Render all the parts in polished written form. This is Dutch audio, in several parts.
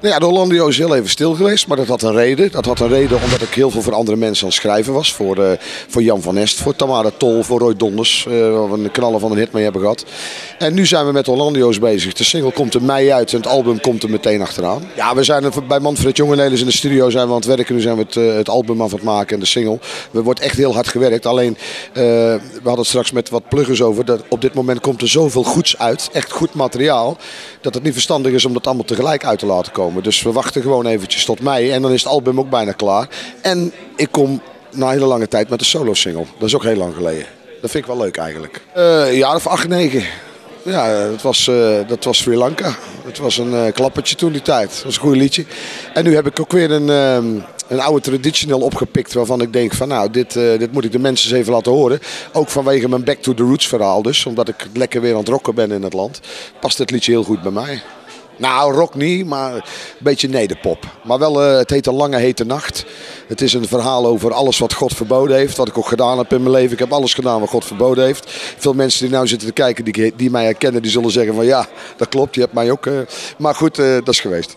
Nou ja, de Hollandio is heel even stil geweest, maar dat had een reden. Dat had een reden omdat ik heel veel voor andere mensen aan het schrijven was. Voor Jan van Est, voor Tamara Tol, voor Roy Donders. Waar we een knaller van een hit mee hebben gehad. En nu zijn we met Hollandio's bezig. De single komt in mei uit en het album komt er meteen achteraan. Ja, we zijn bij Manfred Jongenelis in de studio zijn we aan het werken. Nu zijn we het album aan het maken en de single. Er wordt echt heel hard gewerkt. Alleen, we hadden het straks met wat pluggers over. Dat op dit moment komt er zoveel goeds uit. Echt goed materiaal. Dat het niet verstandig is om dat allemaal tegelijk uit te laten komen. Dus we wachten gewoon eventjes tot mei en dan is het album ook bijna klaar. En ik kom na een hele lange tijd met een solo single. Dat is ook heel lang geleden. Dat vind ik wel leuk eigenlijk. Een jaar of 8, 9. Ja, dat was Sri Lanka. Het was een klappertje toen die tijd. Dat was een goed liedje. En nu heb ik ook weer een oude traditional opgepikt waarvan ik denk van nou, dit moet ik de mensen eens even laten horen. Ook vanwege mijn Back to the Roots verhaal dus. Omdat ik lekker weer aan het rocken ben in het land. Past dit liedje heel goed bij mij. Nou, rock niet, maar een beetje nederpop. Maar wel, het heet Een Lange Hete Nacht. Het is een verhaal over alles wat God verboden heeft. Wat ik ook gedaan heb in mijn leven. Ik heb alles gedaan wat God verboden heeft. Veel mensen die nou zitten te kijken, die mij herkennen, die zullen zeggen van ja, dat klopt. Je hebt mij ook. Maar goed, dat is geweest.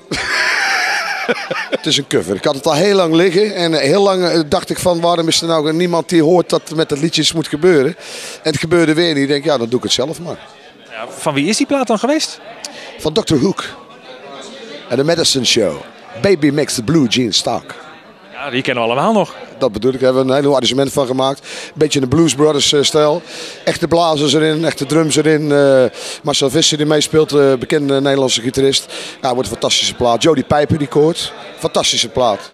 Het is een cover. Ik had het al heel lang liggen. En heel lang dacht ik van waarom is er nou niemand die hoort dat met dat liedje iets moet gebeuren. En het gebeurde weer niet. Ik denk ja, dan doe ik het zelf maar. Ja, van wie is die plaat dan geweest? Van Dr. Hook. En The Medicine Show. Baby makes the blue jeans talk. Ja, die kennen we allemaal nog. Dat bedoel ik. Daar hebben we een heel arrangement van gemaakt. Een beetje een Blues Brothers stijl. Echte blazers erin, echte drums erin. Marcel Visser die meespeelt, bekende Nederlandse gitarist. Ja, wordt een fantastische plaat. Jody Pijper die koort. Fantastische plaat.